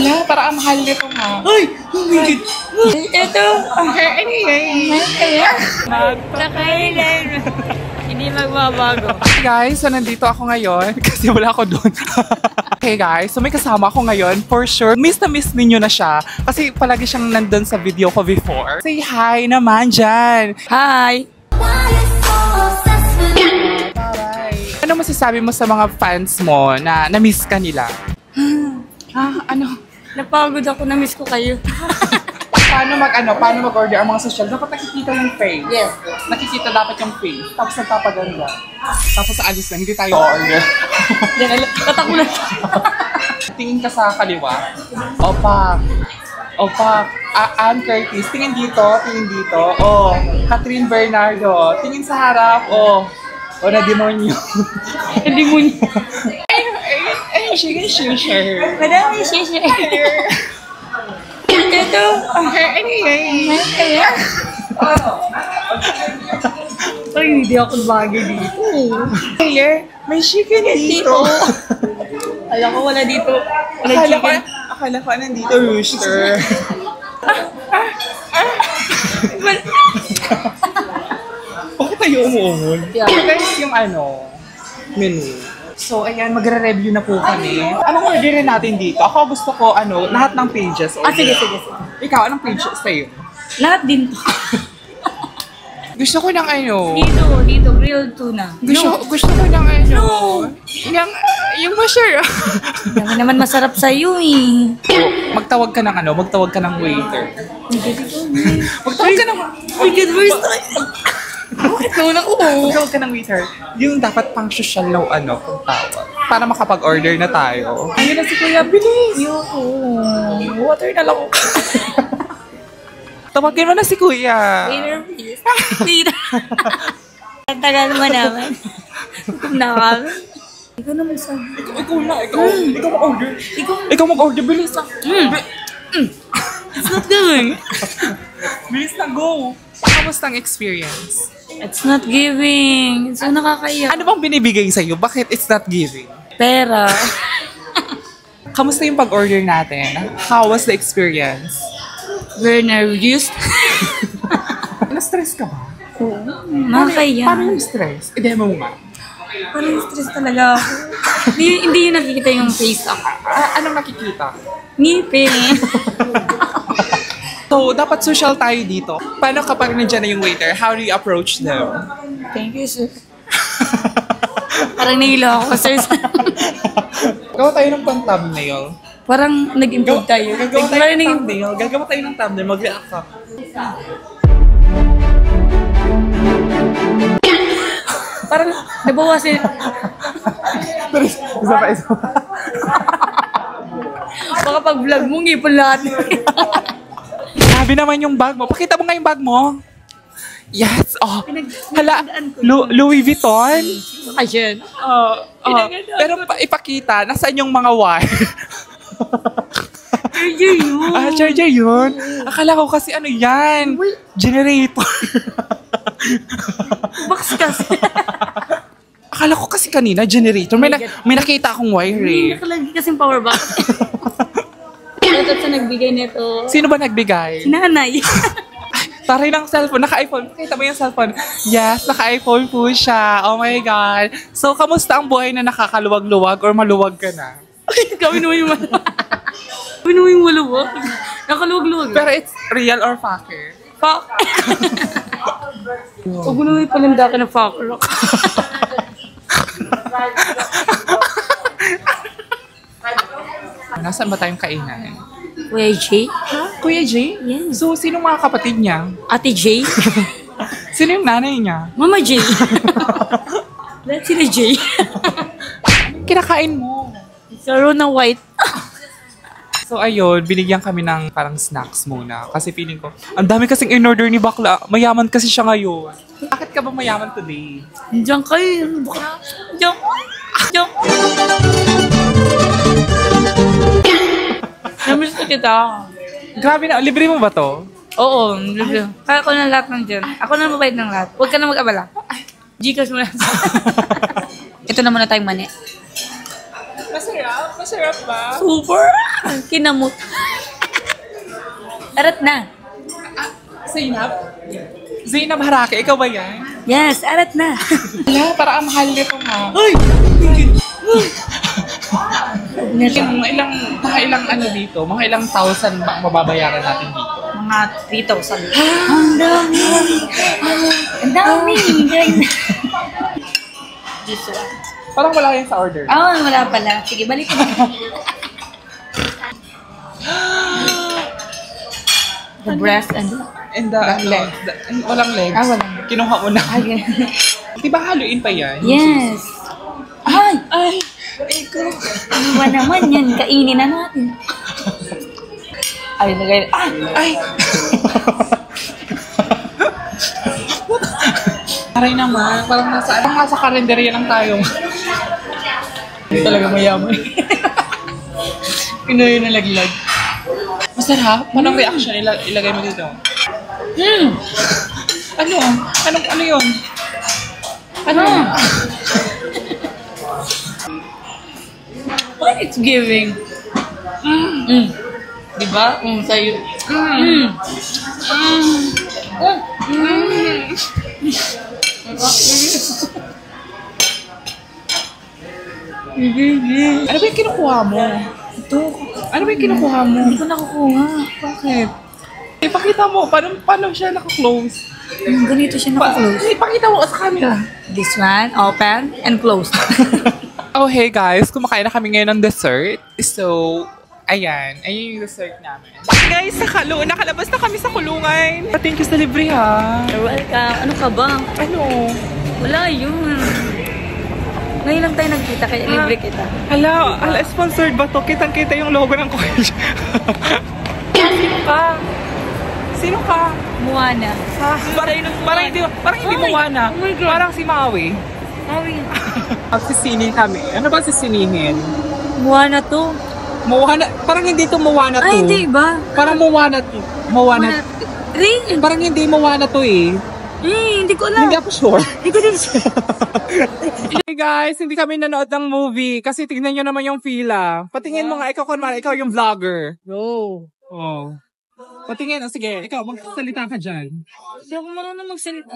Hala, para ang mahal nito nga. Ay! Oh my God! Ito. Anyway. Nakailan. Hindi magbabago. Guys, so nandito ako ngayon kasi wala ako doon. Okay guys, so may kasama ako ngayon. For sure, miss na miss ninyo na siya kasi palagi siyang nandun sa video ko before. Say hi naman dyan. Hi! Ano masasabi mo sa mga fans mo na na-miss ka nila? Ano? Napagod ako, na-miss ko kayo. Paano mag-order ang mga social? Dapat nakikita yung face. Yes. Nakikita dapat yung face. Tapos nagpapaganda. Tapos alis na, hindi tayo order. Tatak mo na. Tingin ka sa kaliwa. Opa. Ann Curtis. Tingin dito. Oh, Catherine Bernardo. Tingin sa harap. Oh, na demonyo. Demonyo. Ay, share. Madami share. Ito. Anyway. Parang hindi ako bagay dito. Here, may chicken dito. Alam ko wala dito. Akala ko nandito rooster. Bakit tayo umuungol? Yeah. Guys, yung menu. So, ayan, magre-review na po kami. Anong orderin natin dito? Ako gusto ko, lahat ng pages. Sige. Ikaw, anong pages sa'yo? Lahat din to. Gusto ko ng Dito, grilled tuna. Gusto ko ng yung masher. Yan naman masarap sa'yo eh. Magtawag ka ng waiter. Magtawag ka ng Where's tayo? Bakit naman ako? Magtawag ka ng waiter. Yung dapat pang social na kung tawag. Para makapag-order na tayo. Ayun na si Kuya, bilis! Water na lang ako. Tawagin mo na si Kuya. Waiter, please. Waiter. Ang tagal mo naman. Hukom na kami. Ikaw naman sabi. Ikaw mag-order. Ikaw mag-order, bilis na. It's not going. Bilis na, go. Kamusta ang experience? It's not giving. So nakakaya. Ano bang binibigay sa'yo? Bakit it's not giving? Pera. Kamusta yung pag-order natin? How was the experience? Very nervous. Na-stress ka ba? Oo. Nakakaya. Paano yung stress? I-demo mo nga. Parang stress talaga ako. Hindi yung nakikita yung face ako. Anong nakikita? Ngipin. So, dapat social tayo dito. Paano kapag nandiyan na yung waiter? How do you approach them? Thank you, sir. Parang nahilo ako, sir. Gawa tayo ng pang-thumbnail. Parang nag-improve tayo. Gagawa tayo ng thumbnail. Mag-react ka. Parang nabawasin. Isa pa. Baka pag-vlog mo, ngipon lahat. Sabi naman yung bag mo. Pakita mo nga yung bag mo. Yes. Oh. Hala. Louis Vuitton. Ayun. Pero ipakita. Nasaan yung mga wire? Charger yun. Charger yun. Akala ko kasi yan? Generator. Box kasi. Akala ko kasi kanina, generator. May nakita akong wire eh. Nakalagay kasing power bank. Ito sa nagbigay nito. Sino ba nagbigay? Si nanay. Taray ng cellphone. Naka-iPhone. Pakita mo yung cellphone. Yes, naka-iPhone po siya. Oh my God. So, kamusta ang buhay na nakakaluwag-luwag or maluwag ka na? Gawin mo yung maluwag. Gawin mo yung maluwag. Nakaluwag-luwag. Pero it's real or fucker? Fuck. Huwag mo naman palanda ka na fucker ako. Nasaan ba tayong kainan? Kuya J? Kuya J? Yes. So, sino mga kapatid niya? Ate J? Sino yung nanay niya? Mama J? Lahat sila J. Kinakain mo. Saro na white. So, ayun, binigyan kami ng parang snacks muna. Kasi feeling ko, ang dami kasing in-order ni Bakla. Mayaman kasi siya ngayon. Bakit ka ba mayaman today? Diyan kayo. Diyan. Namiss na kita. Grabe na, libre mo ba to? Oo, libre. Kaya ko na lahat ng dyan. Ako na mabayad ng lahat. Huwag ka na mag-abala. Gcash mo na. Ito na muna tayong mani. Masarap. Masarap ba? Super! Kinamot. Arat na. Zainab? Zainab Harake, ikaw ba yan? Yes, arat na. Wala, para ang mahal nito ha. Ay! Mga ilang ano dito, mga ilang thousand ba mababayaran natin dito? Mga 3,000. Ang dami. Ang dami. This one. Parang wala yan sa order. Ah, wala pala. Sige, balik ko. The breast and the leg. Walang legs. Ah, walang. Kinuha mo na. Okay. Di ba haluin pa yan? Yes. Ay! Ay! Ikaw. Ano ba naman yan? Kainin na natin. Ay, nagay. Ay! Ay! Aray naman. Parang nasa karinderya lang tayo. Hindi talaga mayaman. Pinoy na laglag. Masarap. Anong reaction ilagay mo dito? Ano? Ano yun? Ano? What it's giving? Diba? Sa'yo. Ano ba yung kinukuha mo? Ito. Ano ba yung kinukuha mo? Hindi ko nakukuha. Bakit? Ipakita mo, paano siya naka-close? Ganito siya naka-close. Ipakita mo sa camera. This one, open and closed. Oh, hey guys, kumakain na kami ngayon ng dessert. So, ayan yung dessert namin. Guys, nakalabas na kami sa kulungan. Thank you sa libre ha. You're welcome. Ano ka ba? Ano? Wala yun. Ngayon lang tayo nagkita, kaya libre kita. Hala, sponsored ba to? Kitang-kita yung logo ng Coach. Sino ka? Sino ka? Moana. Parang hindi Moana. Oh my God. Parang si Maui. Maui. Magsisining kami. Ano ba sisinihin? Moana to. Moana, parang hindi to Moana to. Ay, hindi ba? Parang Moana to. Moana. Ring? Parang hindi Moana to eh. Hindi ko alam. Hindi ako sure. Hindi ko din sure. Hey guys, hindi kami nanood ng movie kasi tignan nyo naman yung fila. Patingin mo nga, ikaw kunwari, ikaw yung vlogger. No. Oh. Patingin, sige, ikaw, magsasalita ka dyan. Hindi ako marunong magsalita.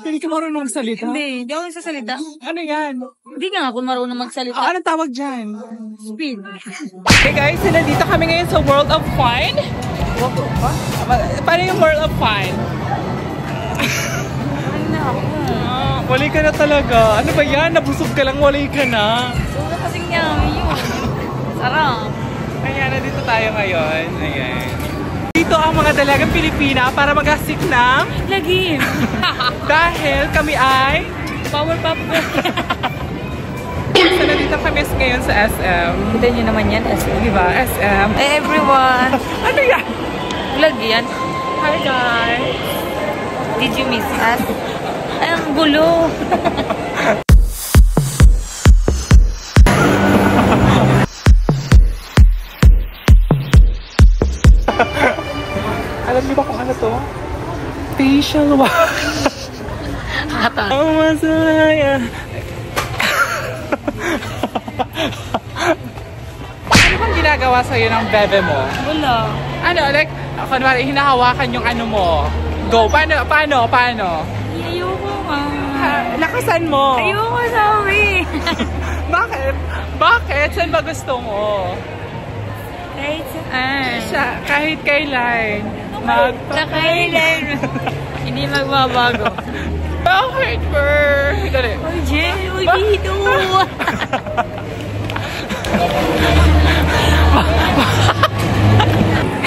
Hindi ka marunong magsalita? Hindi ako nagsasalita. Ano yan? Hindi nga ako marunong magsalita. Anong tawag dyan? Speed. Hey guys, nandito kami ngayon sa World of Fun. Paano yung World of Fun? Ay na ako. Wali ka na talaga. Ano ba yan? Nabusog ka lang, wali ka na. Sobrang kasing yummy yun. Sarap. Ayan, nandito tayo ngayon. Ayan. Dito ang mga dalagang Pilipina para mag-asik ng Lagi. dahil kami ay Power Pop Girl. so nandito kami ngayon sa SM. Kita nyo naman yan, SM. Diba? SM. Hey everyone. Ano yan? Vlog yan. Hi guys. Did you miss us? Ay, ang gulo. Alam niyo ba kung ano to? Facial wax. Hata. Ang masaya. Ano bang ginagawa sa'yo ng bebe mo? Wala. Ano, like, kunwari, hinahawakan yung ano mo. Go, paano? Ayoko nga. Lakasan mo. Ayoko sabi. Bakit? Saan ba gusto mo? Kahit saan. Kahit kailan. Sa kailan. Hindi magbabago. Bakit, Fer? Dali. Oy, Jen. Uy, dito.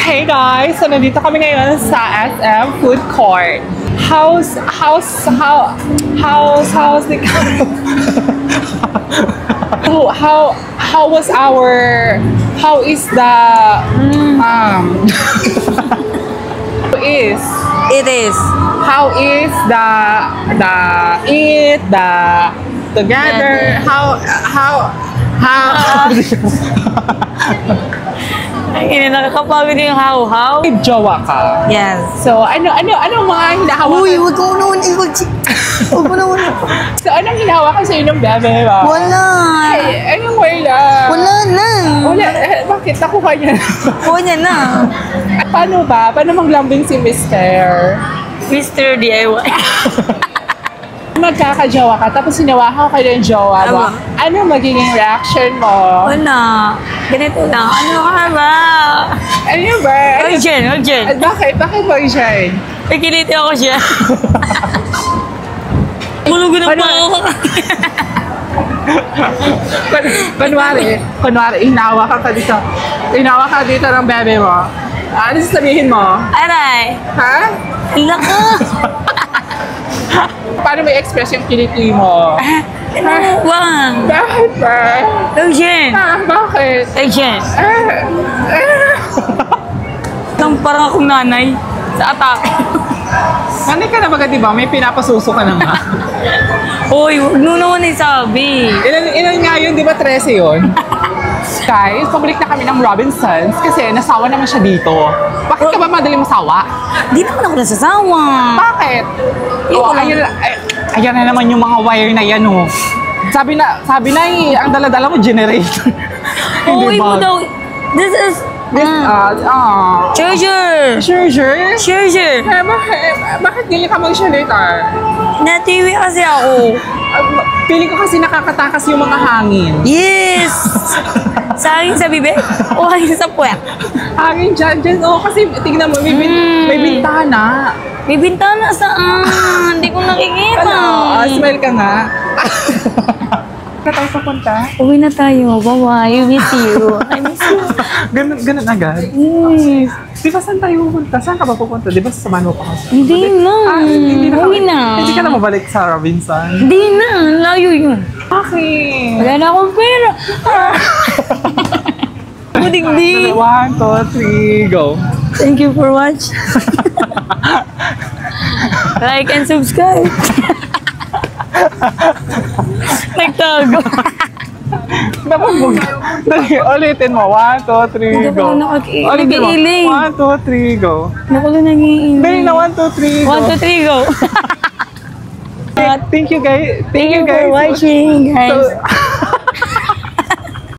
Hey guys! So, nandito kami ngayon sa SM Food Court. How is the It is. how is the eat the together how Ay, nakakapagod yung how-how. May jowa ka. Yes. So, ano mga hinahawakan? Uy, huwag ko naman i-watch. Huwag mo naman. So, anong hinahawakan sa'yo ng bebe ba? Wala. Ay, anong wala? Wala na. Wala, bakit? Nakuha niya. Kuha niya na. Paano ba? Paano maglambing si Mr.? Mr. DIY. Magkakajowa ka, tapos sinawahan ka ng jowa mo. Ano? Ano magiging reaction mo? Wala. Ganito lang. Ano ka ba? Ano ba? Urgent, urgent. Bakit? Bakit ba siya? Pagkiliti ako siya. Mulugo na Ano? pa ako. Kunwari, hinawa ka dito. Hinawa ka dito ng bebe mo. Ano sasabihin mo? Aray. Ha? Laka. Paano may express yung kiliti mo? Wang. Bakit ba? Urgent. Bakit? Urgent. Parang akong nanay sa atake. Nanay ka na baga, di ba? May pinapasuso ka na nga. Hoy, huwag mo naman isabi. Ilan nga yun, di ba? 13 yun? Guys, pabalik na kami ng Robinsons kasi nasawa naman siya dito. Bakit ka ba madaling masawa? Di naman ako nasasawa. Bakit? Oh, ayan na naman yung mga wire na yan, oh. Sabi na ang dala-dala mo, generator. Hoy mo daw. This is... Charger. Charger? Charger. Bakit ganyan ka mag-generator? Natiwi kasi ako. Feeling ko kasi nakakatakas yung mga hangin. Yes! Sa akin sa bibig o hangin sa puwet? Hangin dyan. Oh, kasi tignan mo, may bintana. May bintana saan? Hindi ko nakikita. Smile ka nga. Saan tayo papunta? Uwi na tayo. Bye-bye. Miss you. I miss you. Ganun agad? Yes. Di ba saan tayo pupunta? Saan ka ba pupunta? Di ba sasamahan mo pa kasi? Hindi na. Uwi na. Hindi ka na mabalik sa Robinson? Hindi na. Layo yun. Bakit? Wala na akong pera. Budig-dig. 1, 2, 3, go. Thank you for watching. Like and subscribe. Nagtago. Dapat Dali, ulitin mo. 1, 2, 3, go. Ulitin mo. 1, 2, 3, go. Nakulo nag-iiling. Dali na, 1, 2, 3, go. 1, 2, 3, go. Thank you guys. Thank you for watching, guys. So,